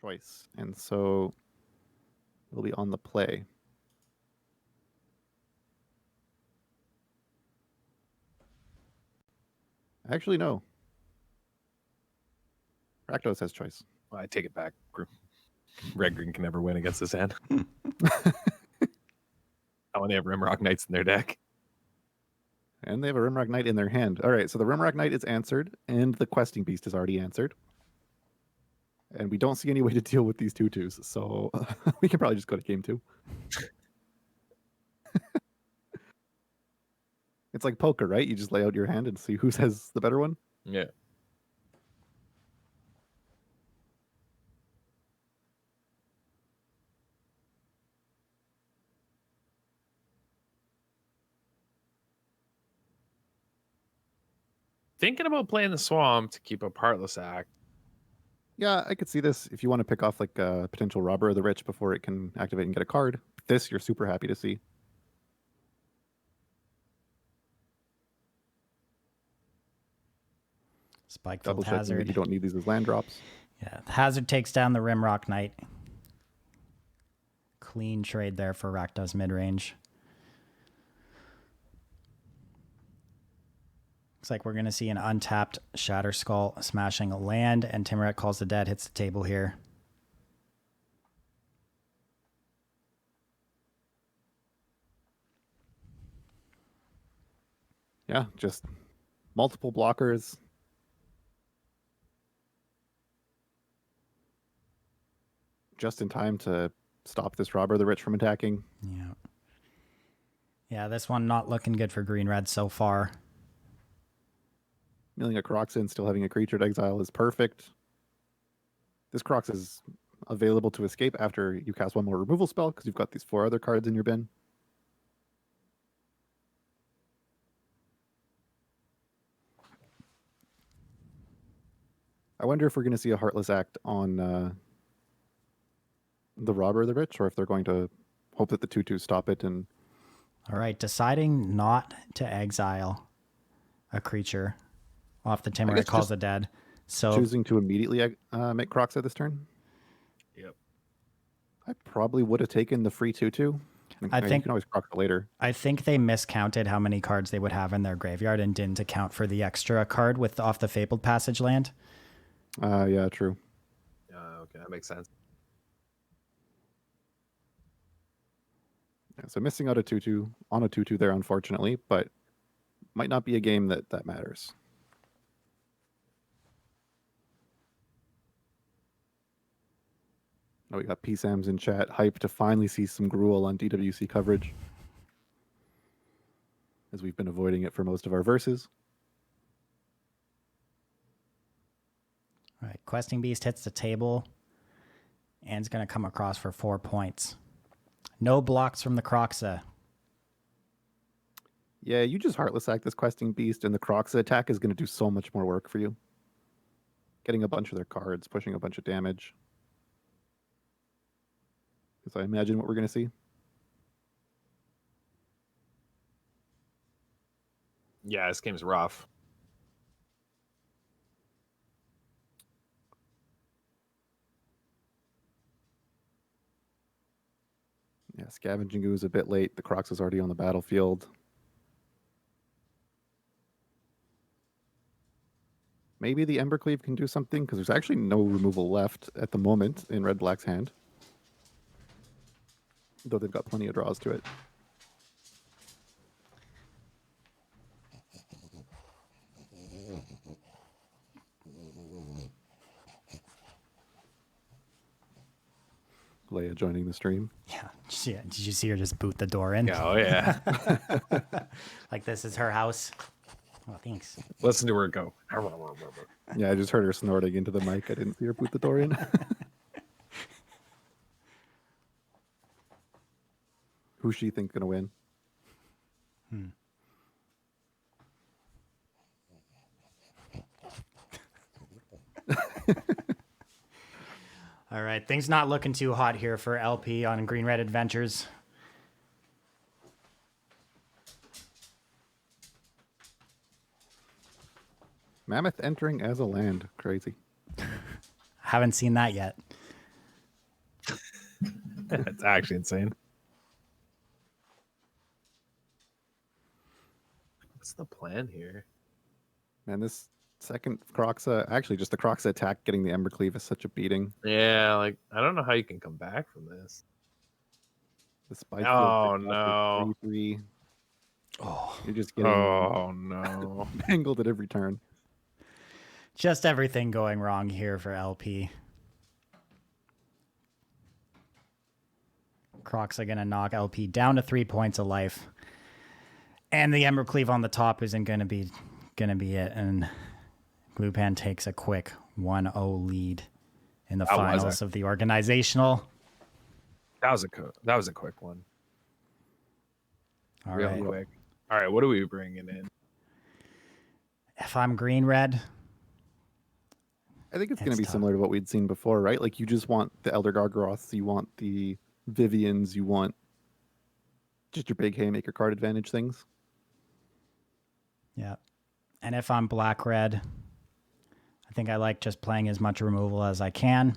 choice, and so it'll be on the play. Actually, no. Rakdos has choice. Well, I take it back. Red Green can never win against this hand. I want to have Rimrock Knights in their deck. And they have a Rimrock Knight in their hand. All right, so the Rimrock Knight is answered, and the Questing Beast is already answered. And we don't see any way to deal with these 2/2s, so we can probably just go to game 2. It's like poker, right? You just lay out your hand and see who has the better one. Yeah. Thinking about playing the Swamp to keep up Heartless Act. Yeah, I could see this if you want to pick off like a potential Robber of the Rich before it can activate and get a card. This you're super happy to see. Spikefield Hazard. You don't need these as land drops. Yeah, Hazard takes down the Rimrock Knight. Clean trade there for Rakdos Midrange. Looks like we're going to see an untapped Shatter Skull smashing a land, and Timuret Calls the Dead hits the table here. Yeah, just multiple blockers. Just in time to stop this Robber of the Rich from attacking. Yeah. Yeah, this one not looking good for green-red so far. Milling a Crocs in, still having a creature to exile is perfect. This Crocs is available to escape after you cast one more removal spell because you've got these 4 other cards in your bin. I wonder if we're going to see a Heartless Act on the Robber of the Rich, or if they're going to hope that the 2/2 stop it. And all right, deciding not to exile a creature off the Timuret Calls the Dead. So choosing to immediately make Crocs at this turn. Yep. I probably would have taken the free 2/2. I think you can always Croc it later. I think they miscounted how many cards they would have in their graveyard and didn't account for the extra card with off the Fabled Passage land. Yeah, true. Okay, that makes sense. Yeah, so missing out a 2/2 on a 2/2 there, unfortunately, but might not be a game that matters. Oh, we got PSAMs in chat, hype to finally see some Gruul on DWC coverage, as we've been avoiding it for most of our verses. All right, Questing Beast hits the table and is going to come across for 4 points. No blocks from the Croxa. Yeah, you just Heartless Act this Questing Beast, and the Croxa attack is going to do so much more work for you. Getting a bunch of their cards, pushing a bunch of damage. Because I imagine what we're going to see. Yeah, this game's rough. Yeah, Scavenging Ooze a bit late. The Crocs is already on the battlefield. Maybe the Embercleave can do something, because there's actually no removal left at the moment in Red-Black's hand. Though they've got plenty of draws to it. Leia joining the stream. Yeah. Did you see her just boot the door in? Oh, yeah. Like this is her house. Oh, thanks. Listen to her go. Yeah, I just heard her snorting into the mic. I didn't see her boot the door in. Who's she think going to win? All right, things not looking too hot here for LP on Green Red Adventures. Mammoth entering as a land. Crazy. Haven't seen that yet. That's actually insane. What's the plan here? Man, this second Croxa, actually just the Croxa attack getting the Embercleave is such a beating. Yeah, like I don't know how you can come back from this. The Spike Oh, Field no. 3-3. Oh, You're just getting Oh no. mangled at every turn. just everything going wrong here for LP. Crocs are going to knock LP down to 3 points of life. And the Embercleave on the top isn't going to be it. And Glupan takes a quick 1-0 lead in the finals of the organizational. That was a quick one. All Real right. quick. All right, what are we bringing in? If I'm green-red, I think it's going It's to be tough. similar to what we'd seen before, right? Like you just want the Elder Gargaroths, you want the Vivians, you want just your big haymaker card advantage things. yeah. And if I'm black-red, I think I like just playing as much removal as I can.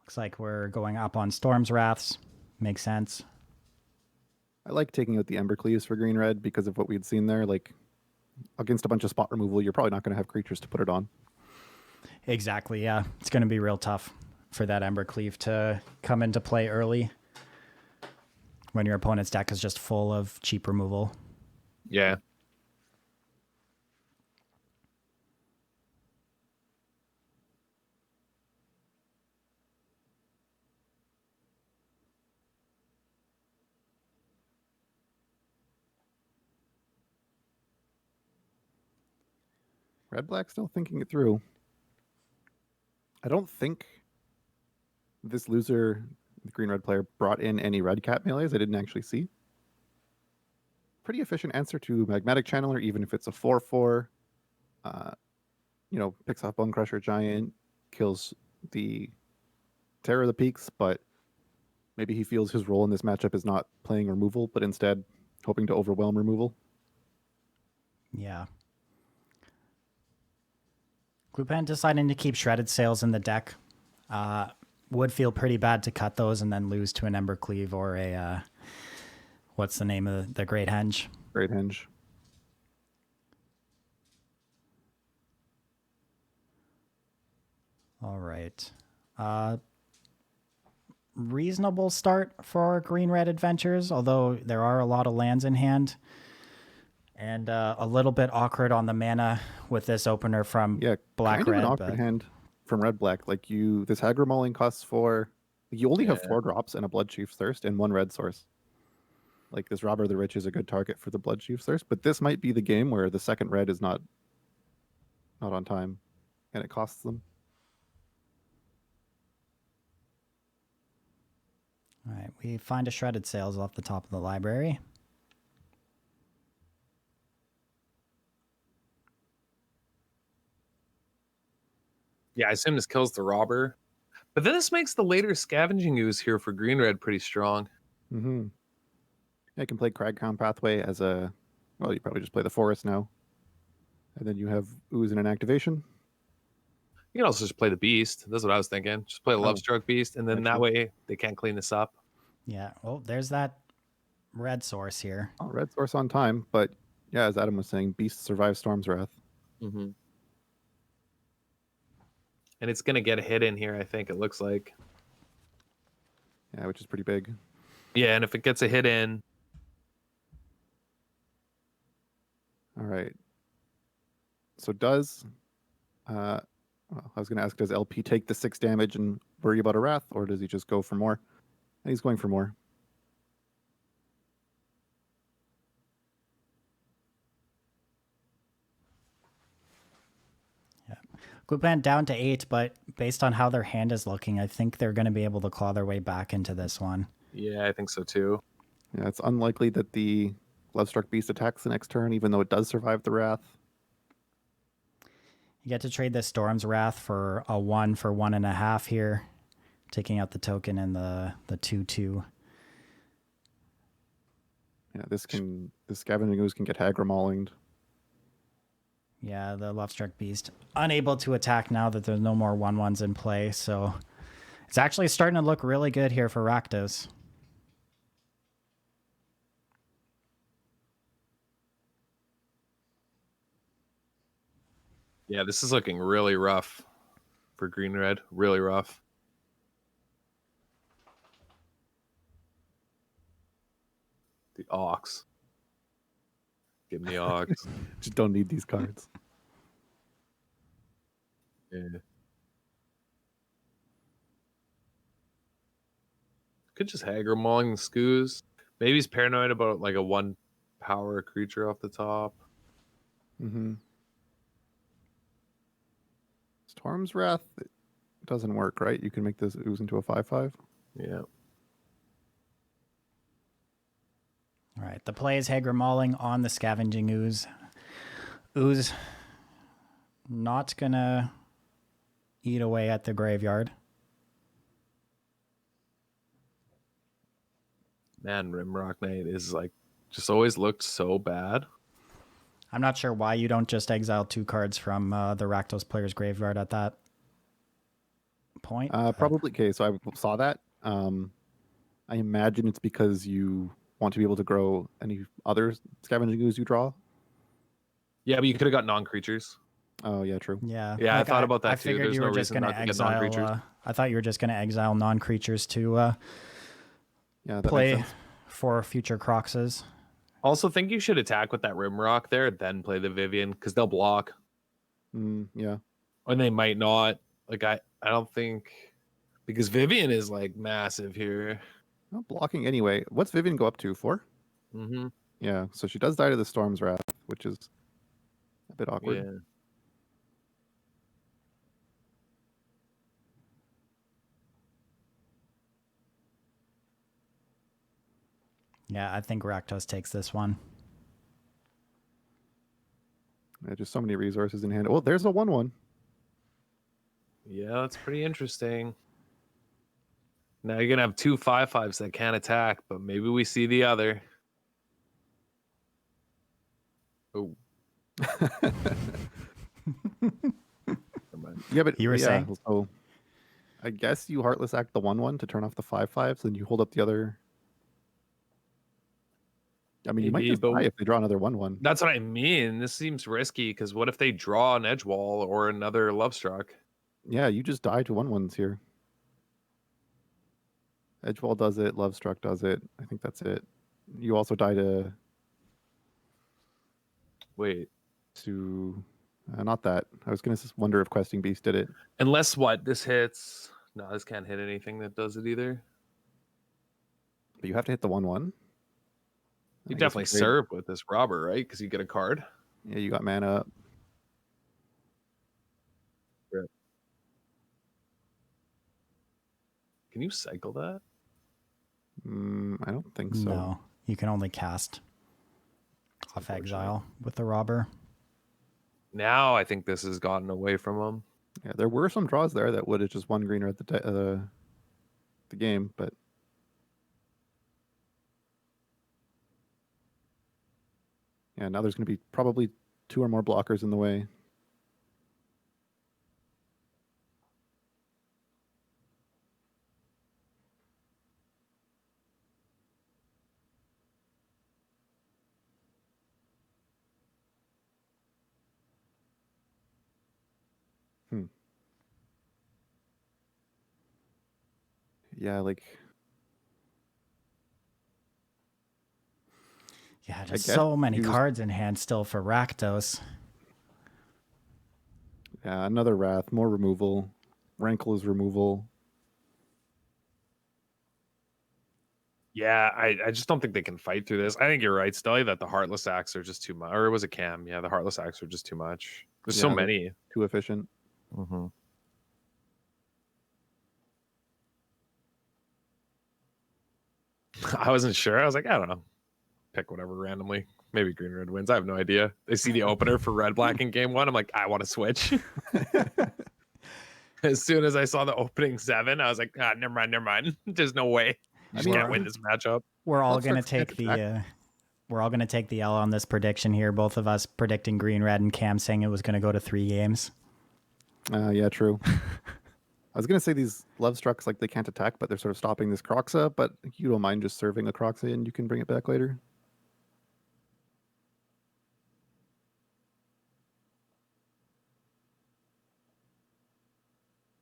Looks like we're going up on Storm's Wraths. Makes sense. I like taking out the Embercleaves for green red because of what we had seen there. Like against a bunch of spot removal, you're probably not going to have creatures to put it on. Exactly, yeah. It's going to be real tough for that Embercleave to come into play early when your opponent's deck is just full of cheap removal. Yeah. Red black still thinking it through. I don't think this loser, the green red player, brought in any red cat melees. I didn't actually see. Pretty efficient answer to Magmatic Channeler, even if it's a 4/4. Picks off Bone Crusher Giant, kills the Terror of the Peaks, but maybe he feels his role in this matchup is not playing removal, but instead hoping to overwhelm removal. Yeah. Glupan deciding to keep Shredded Sails in the deck. Would feel pretty bad to cut those and then lose to an Embercleave or a... what's the name of the Great Henge? Great Henge. All right. Reasonable start for green-red adventures, although there are a lot of lands in hand. And a little bit awkward on the mana with this opener from Yeah, black kind of red. an awkward hand from red black. Like this aggro mauling costs 4. You only have 4 drops and a Blood Chief's Thirst and 1 red source. Like this Robber of the Rich is a good target for the Blood Chief's Thirst, but this might be the game where the second red is not on time, and it costs them. All right, we find a Shredded Sails off the top of the library. Yeah, I assume this kills the robber. But then this makes the later scavenging ooze here for green red pretty strong. Mm-hmm. Yeah, you can play Cragcrown Pathway as a... Well, you probably just play the Forest now. And then you have Ooze in an activation. You can also just play the beast. That's what I was thinking. Just play the Lovestruck beast, and then that Actually. way they can't clean this up. Yeah, well, there's that red source here. Oh, red source on time, but yeah, as Adam was saying, Beast survives Storm's Wrath. Mm-hmm. And it's going to get a hit in here, I think it looks like. Yeah, which is pretty big. Yeah, and if it gets a hit in... All right. So does... I was going to ask, does LP take the 6 damage and worry about a Wrath, or does he just go for more? And he's going for more. Glupan down to 8, but based on how their hand is looking, I think they're going to be able to claw their way back into this one. Yeah, I think so too. Yeah, it's unlikely that the Lovestruck Beast attacks the next turn, even though it does survive the Wrath. You get to trade this Storm's Wrath for a 1 for 1.5 here, taking out the token and the 2/2. Yeah, this Scavenging Ooze can get aggro maulinged. Yeah, the Lovestruck Beast unable to attack now that there's no more 1/1s in play, so It's actually starting to look really good here for Rakdos. Yeah, this is looking really rough for green-red. Really rough. The Ox. Give me Ox. Just don't need these cards. Yeah. Could just Haggard Mauling the Scoos. Maybe he's paranoid about like a 1 power creature off the top. Mm-hmm. Storm's Wrath it doesn't work, right? You can make this ooze into a 5/5. Yeah. All right, the play is Haggard Mauling on the Scavenging Ooze. Ooze not gonna eat away at the graveyard. Man, Rimrock Knight is like just always looked so bad. I'm not sure why you don't just exile 2 cards from the Rakdos player's graveyard at that point. Probably okay. So I saw that. I imagine it's because you want to be able to grow any other Scavenging Ooze you draw. Yeah, but you could have got non-creatures. Oh yeah, true. Yeah, Yeah, I thought about that I too. figured There's you no were just reason going to not to get exile. non-creatures. I thought you were just going to exile non-creatures to Yeah, that play makes sense. for future Croxes. Also, think you should attack with that Rimrock there, then play the Vivian because they'll block, Yeah. and they might not. Like I don't think because Vivian is like massive here. Well, blocking anyway. What's Vivian go up to? 4? Mm-hmm. Yeah. So she does die to the Storm's Wrath, which is a bit awkward. Yeah. Yeah, I think Rakdos takes this one. Yeah, just so many resources in hand. Oh, there's a 1/1. Yeah, that's pretty interesting. Now you're gonna have 2 5/5s that can't attack, but maybe we see the other. Oh. Never mind. Yeah, but You were yeah, saying? so I guess you Heartless Act the 1/1 to turn off the 5/5s, and you hold up the other. I mean, you might Maybe, just but die if they draw another 1/1. That's what I mean. This seems risky because what if they draw an Edgewall or another Lovestruck? Yeah, you just die to 1/1s here. Edgewall does it. Lovestruck does it. I think that's it. You also die Wait, to not that. I was gonna just wonder if Questing Beast did it. unless what? This hits. No, this can't hit anything that does it either. But you have to hit the 1/1. You I guess definitely trade- serve with this robber, right? Because you get a card. Yeah, you got mana up. Can you cycle that? I don't think so. No, you can only cast off exile with the robber. Now I think this has gotten away from him. Yeah, there were some draws there that would have just won greener at the game, but yeah, now there's going to be probably 2 or more blockers in the way. Yeah, like Yeah, just guess so many you just- cards in hand still for Rakdos. yeah, another Wrath, more removal. Rankle is removal. Yeah, I just don't think they can fight through this. I think you're right, Stelly, that the Heartless Acts are just too much. Or was it Cam? Yeah, the Heartless Acts are just too much. There's so Yeah, they're- many. Too efficient. Mm-hmm. I wasn't sure. I was like, I don't know. Pick whatever randomly. Maybe green red wins. I have no idea. They see the opener for red black in game 1. I'm like, I want to switch. As soon as I saw the opening 7, I was like, never mind. There's no way. You just can't win this matchup. We're all Let's gonna start take back. we're all gonna take the L on this prediction here. Both of us predicting green red and Cam saying it was gonna go to 3 games. Yeah, true. was gonna say these love strucks like they can't attack, but they're sort of stopping this Kroxa. But you don't mind just serving a Kroxa and you can bring it back later.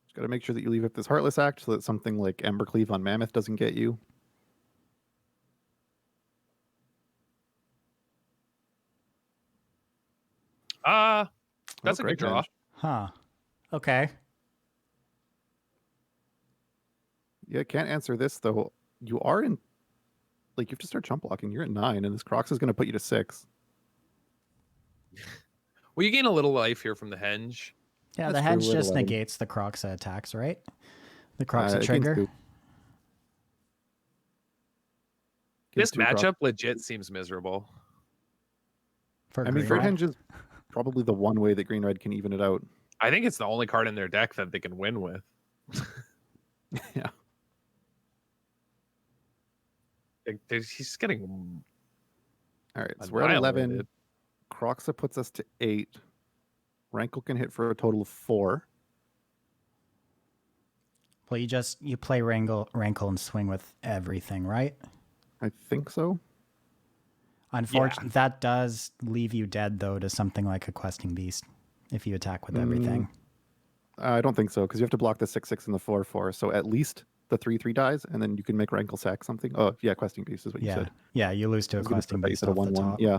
Just gotta make sure that you leave up this Heartless Act so that something like Embercleave on Mammoth doesn't get you. That's a good great draw. range. Huh. Okay. Yeah, can't answer this though. You are in, like, you have to start chump blocking. You're at 9, and this Crocs is going to put you to 6. Well, you gain a little life here from the henge. Yeah, That's the true, hedge we're at just 11. negates the Kroxa attacks, right? The Kroxa Against trigger. who? This Against two Crocs. matchup legit seems miserable. For I mean, green Third red. Henge is probably the one way that Green Red can even it out. I think it's the only card in their deck that they can win with. Yeah. He's getting All right, so we're at 11. annihilated. Croxa puts us to 8. Rankle can hit for a total of 4. Well, you play Rankle and swing with everything, right? I think so. Unfortunately, that does leave you dead though to something like a Questing Beast if you attack with everything. I don't think so, because you have to block the 6/6 and the 4/4. So at least the 3/3 dies, and then you can make Rankle sack something. Oh, yeah, Questing Beast is what you Yeah, said. yeah, you lose to I a was gonna Questing put that you Beast said a off the 1/1. top. Yeah.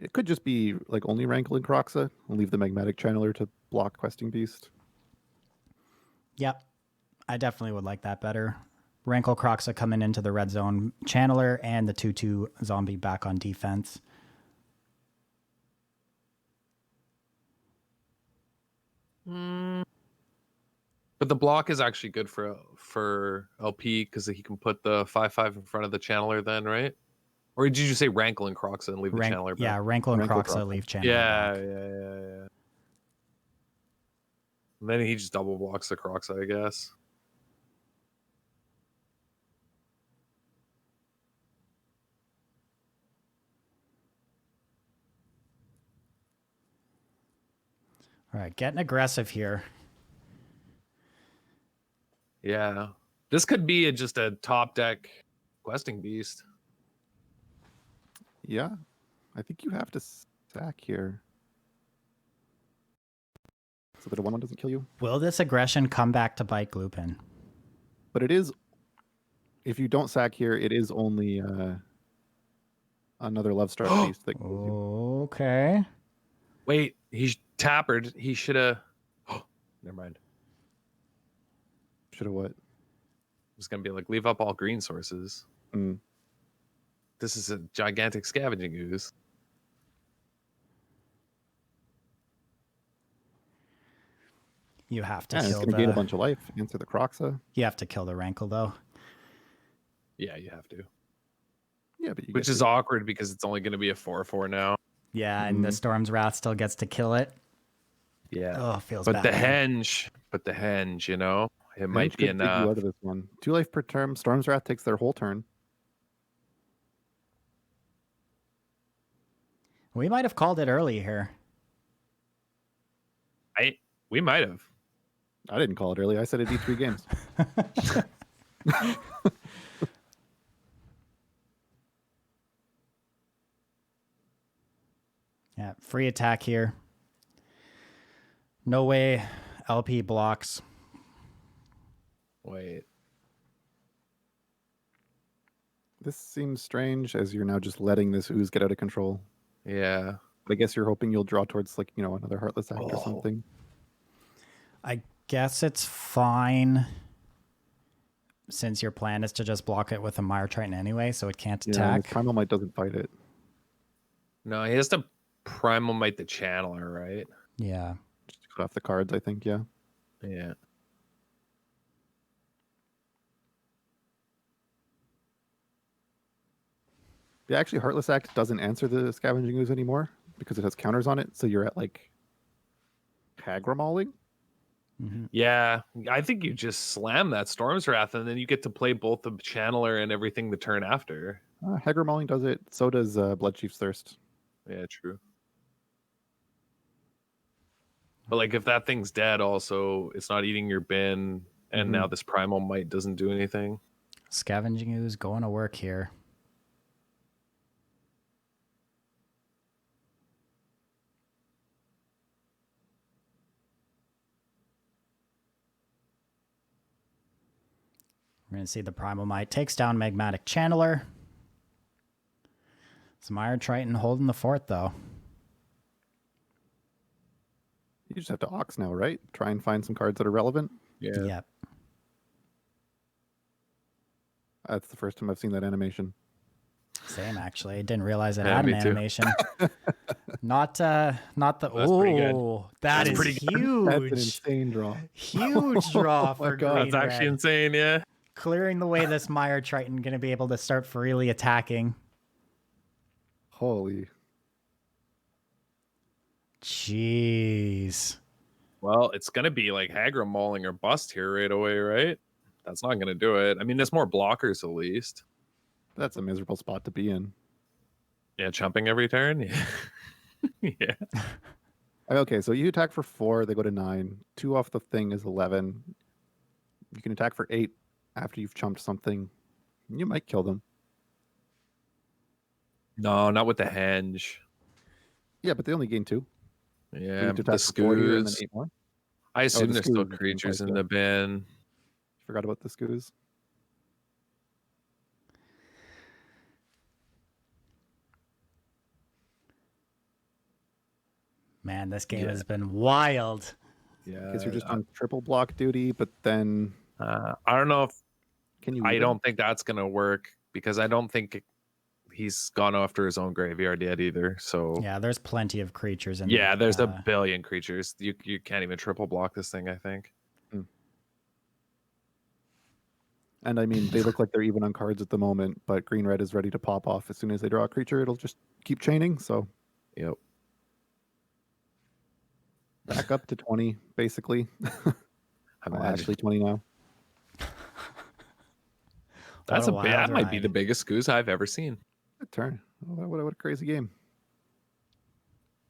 It could just be like only Rankle and Croxa. We'll leave the Magmatic Channeler to block Questing Beast. Yep, I definitely would like that better. Rankle Kroxa coming into the red zone, Channeler and the 2/2 zombie back on defense. But the block is actually good for LP because he can put the 5/5 in front of the channeler then, right? Or did you say Rankle and Croxa and leave the channeler back? Yeah, Rankle and Rankle, Kroxa Kroxa. leave Channeler Yeah. back. And then he just double blocks the Croxa, I guess. All right, getting aggressive here. Yeah. This could be just a top deck Questing Beast. Yeah. I think you have to sack here. So that a 1/1 doesn't kill you. Will this aggression come back to bite Gloopin? But it is, if you don't sack here, it is only another Love Struck Beast that kills you. Okay. Wait, he's tappered. He should have. Never mind. Should have what? It's going to be like, leave up all green sources. Mm. This is a gigantic scavenging ooze. You have to Yeah, it's kill going to gain a the. bunch of life. Answer the Croxa. You have to kill the Rankle though. Yeah, you have to. Yeah, but you Which get is to- awkward because it's only going to be a 4/4 now. Yeah, and the Storm's Wrath still gets to kill it. Yeah. Oh, feels But bad. the henge, you know, it might Henge be could take you enough. out of this one. 2 life per turn. Storm's Wrath takes their whole turn. We might have called it early here. We might have. I didn't call it early. I said it'd be 3 games. Yeah, free attack here. No way LP blocks. Wait. This seems strange as you're now just letting this ooze get out of control. Yeah. But I guess you're hoping you'll draw towards, like, another Heartless Act or Oh. something. I guess it's fine since your plan is to just block it with a Mire Triton anyway, so it can't Yeah, and attack. the Primal Might doesn't fight it. No, he has to Primal Might the Channeler, right? Yeah. Just to cut off the cards, I think, yeah. Yeah. Yeah, actually, Heartless Act doesn't answer the Scavenging Ooze anymore because it has counters on it, so you're at, like, Hagramauling? Mhm. Yeah. I think you just slam that Storm's Wrath and then you get to play both the Channeler and everything the turn after. Hagramauling does it. So does Bloodchief's Thirst. Yeah, true. But like if that thing's dead, also it's not eating your bin, and now this primal might doesn't do anything. Scavenging Ooze going to work here. We're going to see the Primal Might takes down Magmatic Channeler. Some Iron Triton holding the fort, though. You just have to Ox now, right? Try and find some cards that are relevant. Yeah. Yep. That's the first time I've seen that animation. Same, actually. I didn't realize it Yeah, had an me too. animation. Not the. That's pretty good. Oh, that That's is pretty good. huge. That's an insane draw. Huge draw Oh my for God. green That's actually red. insane. Yeah. Clearing the way this Mire Triton going to be able to start freely attacking. Holy. Jeez. Well, it's gonna be like Hagra mauling or bust here right away, right? That's not gonna do it. I mean, there's more blockers at least. That's a miserable spot to be in. Yeah, chumping every turn. Yeah. Yeah. Okay, so you attack for 4, they go to 9. 2 off the thing is 11. You can attack for 8 after you've chumped something. You might kill them. No, not with the henge. Yeah, but they only gain 2. So you Yeah, have to the attack for 4 here and then scoos. 8 more. I assume the there's still scoos are creatures in in place, the bin. Forgot about the scoos. Man, this game Yeah. has been wild. Yeah. Because you're just on triple block duty, but then I don't know if can you? I even? don't think that's gonna work because I don't think he's gone after his own graveyard yet either. So Yeah, there's plenty of creatures in yeah, there's a uh, billion creatures. You can't even triple block this thing, I think. And I mean, they look like they're even on cards at the moment, but green red is ready to pop off as soon as they draw a creature. It'll just keep chaining. So Yep. back up to 20, basically. I'm Actually 20 now. That's What a that wild might be ride. the biggest scoos I've ever seen. Good turn. Oh, what a crazy game.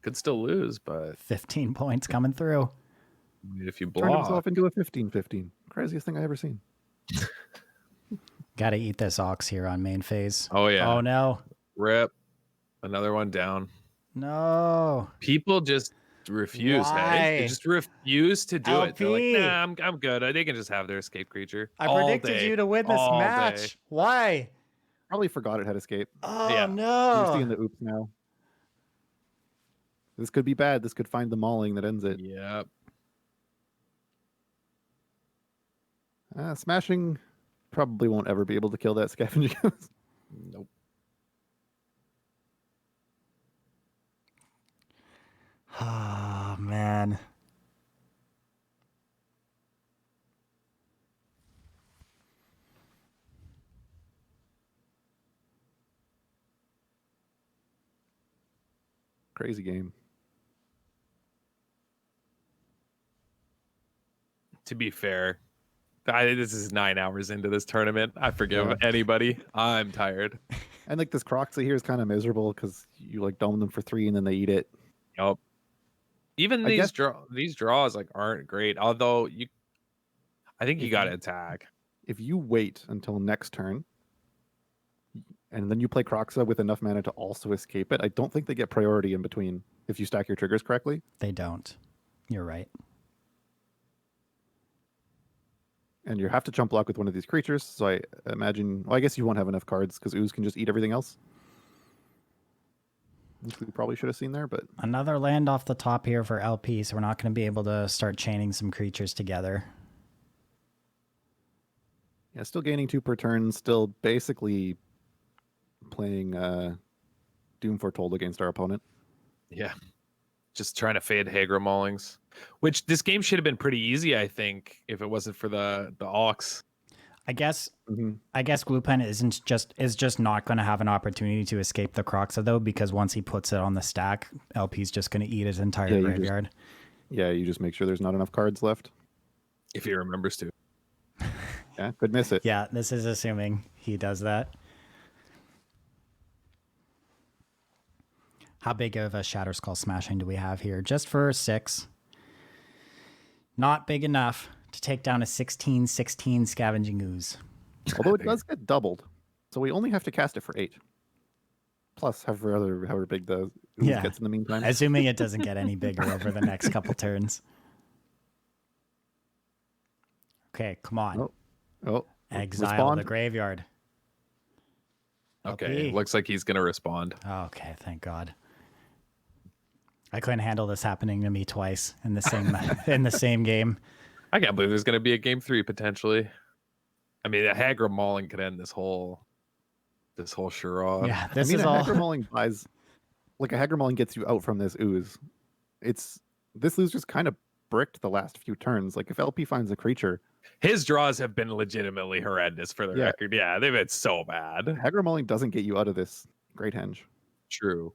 Could still lose, but 15 points coming through. if you Turned himself block, into a 15-15. Craziest thing I ever seen. Got to eat this Ox here on main phase. oh yeah, Oh, no. rip, another one down. No. People just refuse. Hey, Why? they just refuse to do it. They're like, LP. nah, I'm good. They can just have their escape creature. I all predicted day, you to win this all match. day. Why? Probably forgot it had escape. Oh, Yeah. You're seeing no. the oops now. This could be bad. This could find the mauling that ends it. Yep. Smashing probably won't ever be able to kill that scavenging. Nope. Oh, man. Crazy game. To be fair, this is 9 hours into this tournament. I forgive Yeah. anybody. I'm tired. And like this Croxa here is kind of miserable because you like dome them for 3 and then they eat it. Yep. Even I guess- these draws like aren't great. Although I think you If got to you- attack. If you wait until next turn and then you play Croxa with enough mana to also escape it, I don't think they get priority in between if you stack your triggers correctly. They don't. You're right. And you have to jump block with one of these creatures. So I imagine, well, I guess you won't have enough cards because Ooze can just eat everything else. Which we probably should have seen there, but Another land off the top here for LP, so we're not going to be able to start chaining some creatures together. yeah, still gaining 2 per turn, still basically playing Doom Foretold against our opponent. Yeah. Just trying to fade Hagra Maulings. Which this game should have been pretty easy, I think, if it wasn't for the Ox. I guess Mm-hmm. Glue Pen is just not going to have an opportunity to escape the Croxa though, because once he puts it on the stack, LP's just going to eat his entire Yeah, you just- graveyard. Yeah, you just make sure there's not enough cards left. If he remembers to. Yeah, could miss it. Yeah, this is assuming he does that. How big of a Shatterskull smashing do we have here? Just for 6. Not big enough to take down a 16/16 Scavenging Ooze. Although it does get doubled. So we only have to cast it for 8. Plus however big the ooze gets in the meantime. Assuming it doesn't get any bigger over the next couple turns. Okay, come on. Oh. Exile respond. the graveyard. Okay, LP. looks like he's gonna respond. Okay, thank God. I couldn't handle this happening to me twice in the same in the same game. I can't believe there's gonna be a game 3 potentially. I mean, a Hagra Mauling could end this whole charade. Yeah, this I mean, is a all. Hagra Mauling buys, like a Hagra Mauling gets you out from this ooze. This ooze just kind of bricked the last few turns. Like if LP finds a creature, His draws have been legitimately horrendous for the Yeah. record. Yeah, they've been so bad. Hagra Mauling doesn't get you out of this Great Henge. True.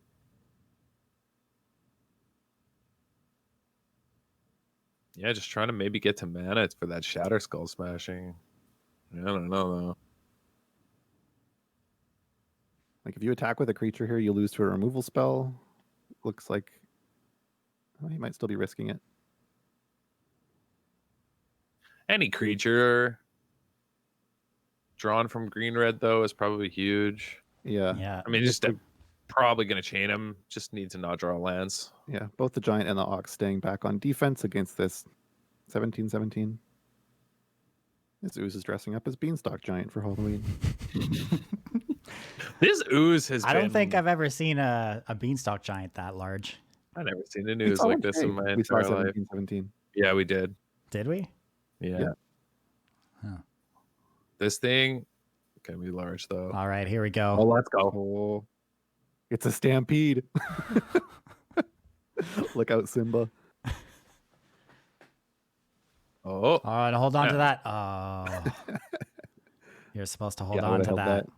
Yeah, just trying to maybe get to mana for that Shatter Skull smashing. I don't know though. Like if you attack with a creature here, you lose to a removal spell. Looks like he might still be risking it. Any creature drawn from green red though is probably huge. Yeah. Yeah, I mean, just probably gonna chain him. Just need to not draw lands. Yeah. Both the Giant and the Ox staying back on defense against this 17/17. This ooze is dressing up as Beanstalk Giant for Halloween. This ooze has I been. don't think I've ever seen a beanstalk giant that large. I've never seen an ooze like this in my We saw entire life. 17/17. Yeah, we did. Did we? Yeah. Yeah. Huh. This thing can be large though. All right, here we Oh, go. let's go. Oh, it's a stampede. Look out, Simba. Oh, Oh, and hold on Yeah. to that. Oh, you're supposed to hold Yeah, I on would've to held that.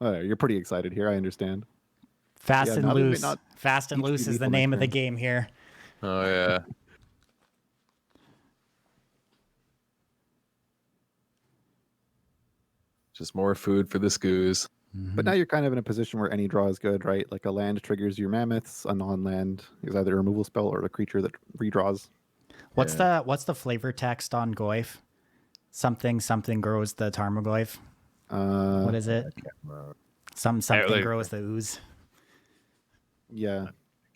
Oh, you're pretty excited here. I understand. Fast Yeah, and now they might loose. not Fast and each be loose is the lethal name next of the turn. game here. oh yeah. Just more food for the scoos. But now you're kind of in a position where any draw is good, right? Like a land triggers your mammoths, a non-land is either a removal spell or a creature that redraws. What's the flavor text on Goyf? Something grows the Tarmogoyf. What is it? Something like- grows the ooze. Yeah,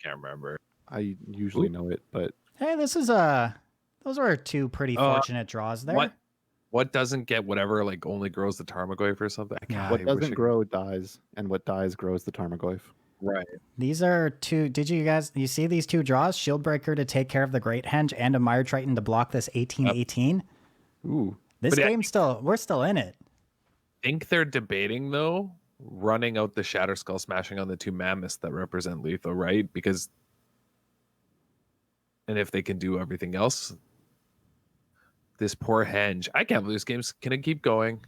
Can't remember. I usually know it, but Hey, this is those were two pretty fortunate draws there. What doesn't get whatever like only grows the Tarmogoyf or something? Yeah. what I wish doesn't I- grow dies, and what dies grows the Tarmogoyf. Right. These are two. Did you see these two draws? Shieldbreaker to take care of the Great Henge and a Mire Triton to block this 18/18. Ooh, This But yeah, game we're still in it. Think they're debating though, running out the Shatter Skull smashing on the two mammoths that represent lethal, right? Because and if they can do everything else, this poor Henge. I can't believe this game's gonna keep going.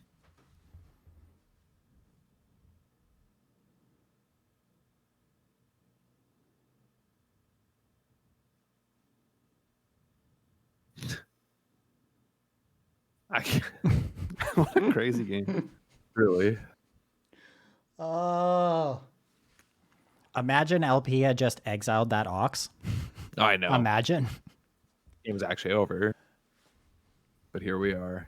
I can't, what a crazy game. really. Oh. Imagine LP had just exiled that Ox. I know. Imagine. Game's actually over. But here we are.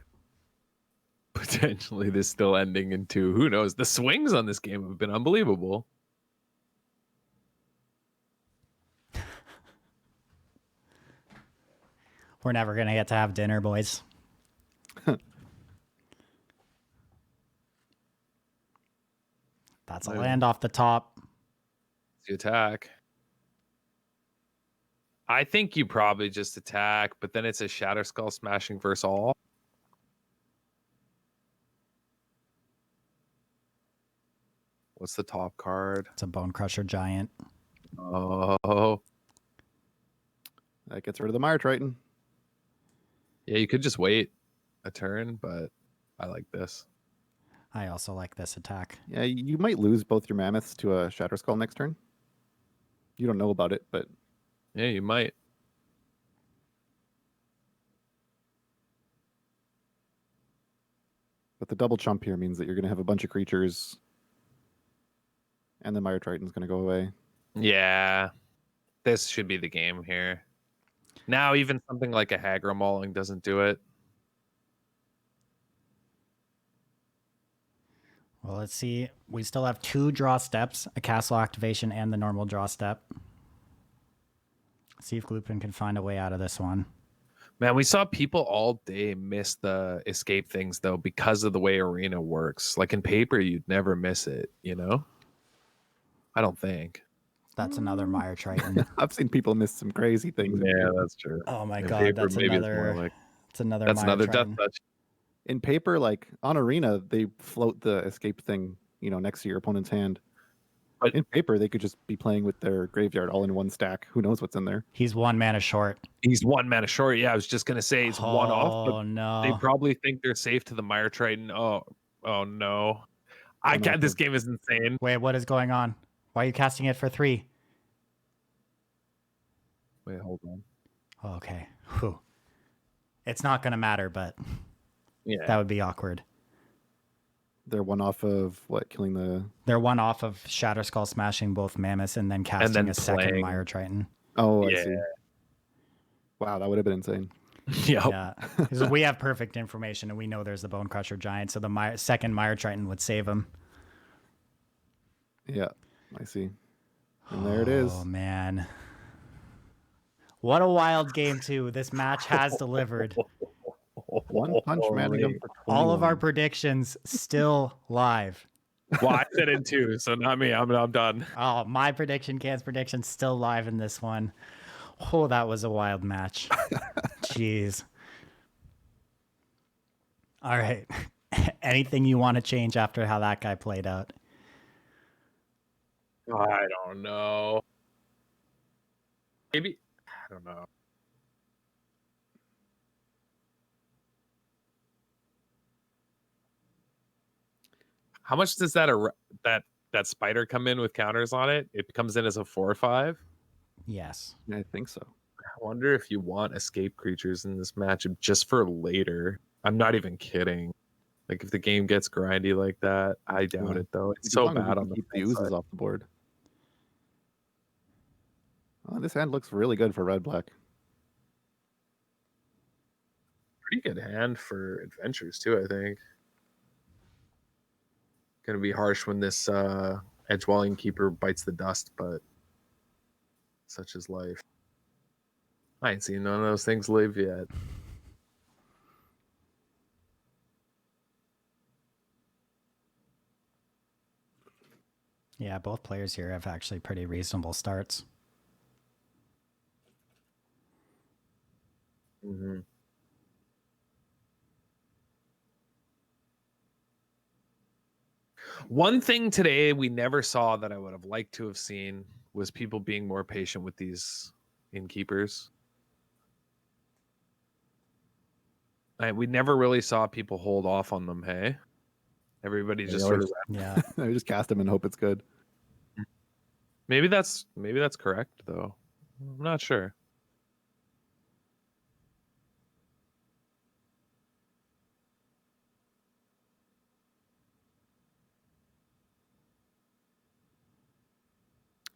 Potentially this still ending in 2. Who knows? The swings on this game have been unbelievable. We're never gonna get to have dinner, boys. That's a Yeah. land off the top. It's the attack. I think you probably just attack, but then it's a Shatter Skull smashing versus all. What's the top card? It's a Bone Crusher Giant. Oh, That gets rid of the Mire Triton. yeah, you could just wait a turn, but I like this. I also like this attack. Yeah, you might lose both your mammoths to a Shatter Skull next turn. You don't know about it, but Yeah, you might. the double chump here means that you're going to have a bunch of creatures, and the Mire Triton's going to go away. Yeah. This should be the game here. Now even something like a Hagra Mauling doesn't do it. Well, let's see. We still have 2 draw steps, a castle activation and the normal draw step. See if Gloopin can find a way out of this one. Man, we saw people all day miss the escape things though because of the way Arena works. Like in paper, you'd never miss it, you know? I don't think. That's another Mire Triton. I've seen people miss some crazy things. Yeah, that's true. Oh my In god, paper, that's maybe it's more another. like- It's another. That's Mire another death Triton. touch. In paper, like on Arena, they float the escape thing, next to your opponent's hand. But- In paper, they could just be playing with their graveyard all in one stack. Who knows what's in there? He's 1 mana short. He's 1 mana short. Yeah, I was just gonna say he's one off, but Oh no! they probably think they're safe to the Mire Triton. Oh no. I One can't. off This of- game is insane. Wait, what is going on? Why are you casting it for 3? Wait, hold on. Oh, okay. Whew. It's not gonna matter, but Yeah. that would be awkward. They're one off of what? Killing the. They're 1 off of Shatter Skull smashing both mammoths and then casting then a second playing. Mire Triton. Oh, I Yeah. see. Wow, that would have been insane. Yep. Yeah, because we have perfect information and we know there's the Bone Crusher Giant, so the second Mire Triton would save him. Yeah, I see. And there it is. Oh man, what a wild game too! This match has delivered. One punch manning them for 21. All of our predictions still live. Well, I said it too, so not me. I'm done. Oh, my prediction, Can's prediction, still live in this one. Oh, that was a wild match. Jeez. All right. Anything you want to change after how that guy played out? I don't know. Maybe I don't know. How much does that spider come in with counters on it? It comes in as a 4 or 5. Yes. I think so. I wonder if you want escape creatures in this matchup just for later. I'm not even kidding. Like if the game gets grindy like that, I doubt it though. It's As so long as we bad can on the keep the fan oozes side. off the board. Oh, this hand looks really good for red black. Pretty good hand for adventures too, I think. Gonna be harsh when this Edgewalling Keeper bites the dust, but such is life. I ain't seen none of those things live yet. Yeah, both players here have actually pretty reasonable starts. Mm-hmm. One thing today we never saw that I would have liked to have seen was people being more patient with these innkeepers. We never really saw people hold off on them, hey? Everybody just sort of Yeah. I just cast him and hope it's good. maybe that's correct though. I'm not sure.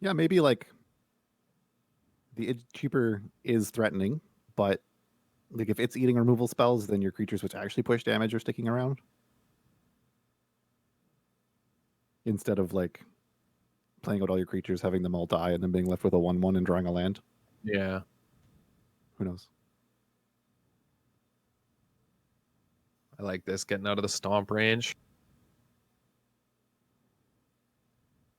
Yeah, maybe like the Keeper is threatening, but like if it's eating removal spells, then your creatures which actually push damage are sticking around. Instead of like playing out all your creatures, having them all die, and then being left with a 1/1 and drawing a land. Yeah. Who knows? I like this, getting out of the stomp range.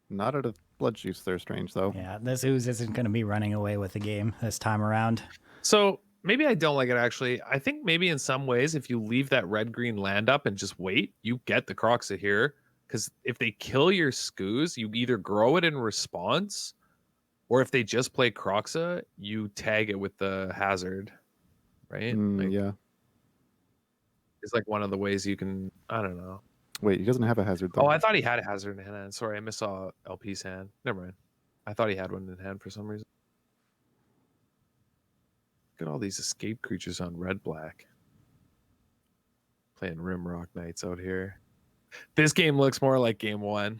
Not out of blood juice, they're strange though. Yeah, this ooze isn't going to be running away with the game this time around. So maybe I don't like it actually. I think maybe in some ways, if you leave that red-green land up and just wait, you get the Croxa here. Because if they kill your Skoos, you either grow it in response, or if they just play Croxa, you tag it with the hazard. Right? Like, Yeah. it's like one of the ways you can, I don't know. Wait, he doesn't have a hazard though. Oh, I thought he had a hazard in hand. Sorry, I missaw LP's hand. Never mind. I thought he had one in hand for some reason. Look at all these escape creatures on red black. Playing Rimrock Knights out here. This game looks more like game 1.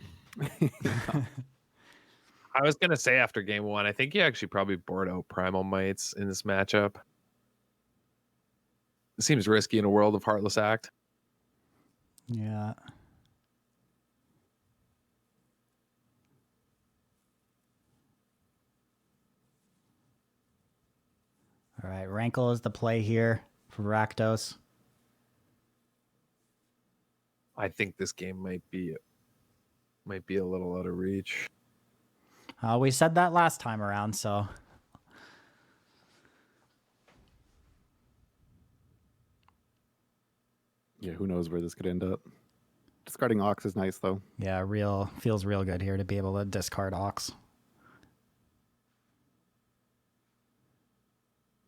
I was gonna say after game 1, I think he actually probably bored out Primal Mites in this matchup. It seems risky in a world of Heartless Act. Yeah. All right, Rankle is the play here for Rakdos. I think this game might be a little out of reach. We said that last time around, so Yeah, who knows where this could end up. Discarding Ox is nice, though. yeah, feels real good here to be able to discard Ox.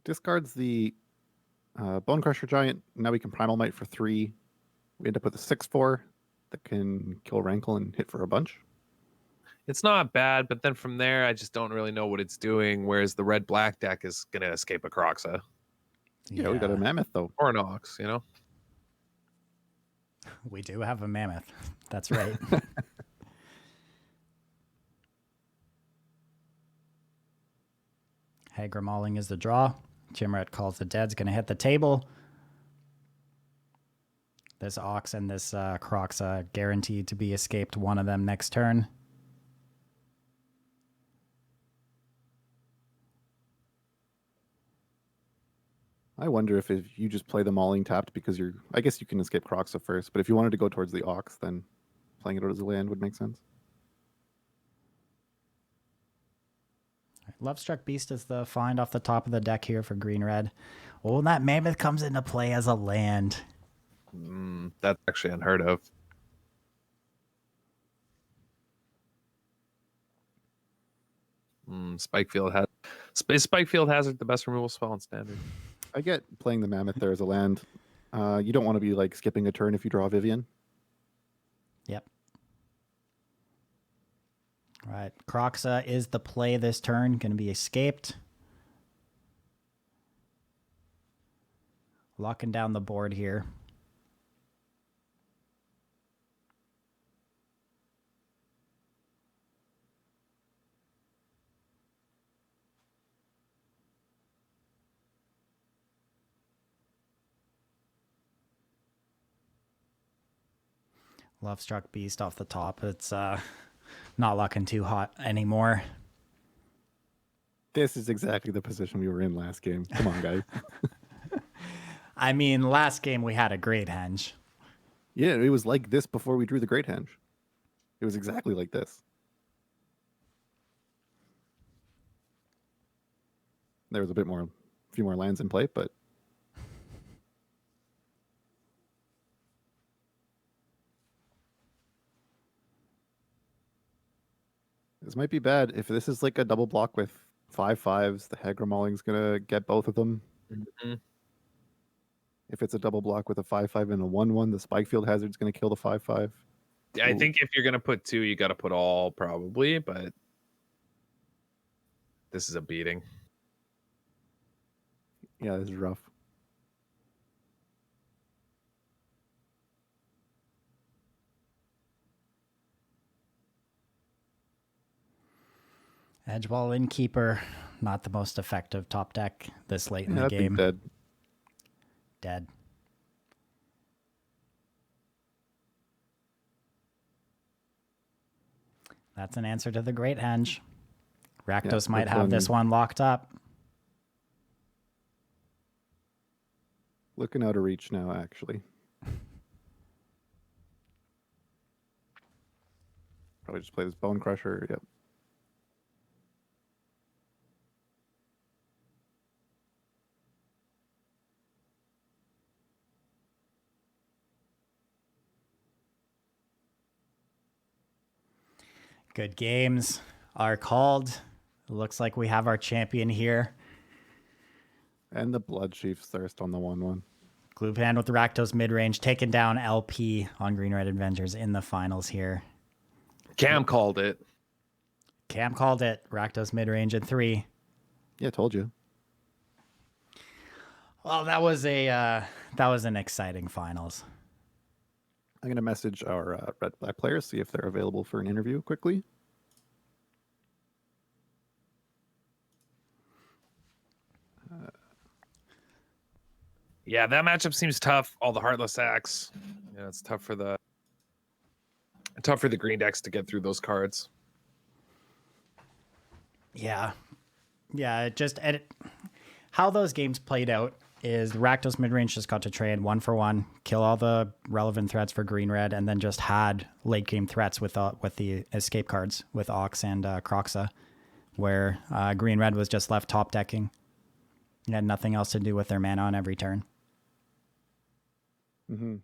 Discards the Bone Crusher Giant. Now we can Primal Might for 3. We end up with a 6/4 that can kill Rankle and hit for a bunch. It's not bad, but then from there, I just don't really know what it's doing. Whereas the red-black deck is gonna escape a Croxa Yeah, we got a Mammoth, though. or an Ox, you know. We do have a Mammoth. That's right. Hagra Mauling is the draw. Chimeret calls the dead's going to hit the table. This Ox and this Croxa guaranteed to be escaped one of them next turn. I wonder if you just play the Mauling tapped because you're... I guess you can escape Croxa first, but if you wanted to go towards the Ox, then playing it out as a land would make sense. Lovestruck Beast is the find off the top of the deck here for green-red. Oh, and that Mammoth comes into play as a land. That's actually unheard of. Spikefield Hazard, the best removal spell in Standard. I get playing the Mammoth there as a land. You don't want to be like skipping a turn if you draw Vivian. Yep. All right, Croxa is the play this turn, going to be escaped. Locking down the board here. Lovestruck Beast off the top. It's not looking too hot anymore. This is exactly the position we were in last game. Come on, guys. I mean, last game we had a great henge. Yeah, it was like this before we drew the Great Henge. It was exactly like this. There was a few more lands in play, but this might be bad. If this is like a double block with 5/5s, the Hagra Mauling's gonna get both of them. Mm-hmm. If it's a double block with a 5/5 and a 1/1, the Spikefield Hazard's gonna kill the 5/5. I think if you're gonna put 2, you got to put all probably, but this is a beating. Yeah, this is rough. Edgewall Innkeeper, not the most effective top deck this late in the That'd be game. dead. Dead. That's an answer to the great henge. Rakdos might have this one locked up. Looking out of reach now, actually. Probably just play this Bone Crusher. Yep. Good games are called. It looks like we have our champion here. And the Blood Chief's Thirst on the 1/1. Gloophan with the Rakdos Midrange taking down LP on Green Red Adventures in the finals here. Cam called it. Cam called it. Rakdos Midrange in 3. Yeah, told you. Well, that was an exciting finals. I'm going to message our red-black players, see if they're available for an interview quickly. Yeah, that matchup seems tough. All the Heartless Axe. Yeah, it's tough for the green decks to get through those cards. Yeah. Yeah, how those games played out is Rakdos Midrange just got to trade 1-for-1, kill all the relevant threats for green-red, and then just had late-game threats with the escape cards with Ox and Croxa, where green-red was just left top-decking. It had nothing else to do with their mana on every turn. Mm-hmm.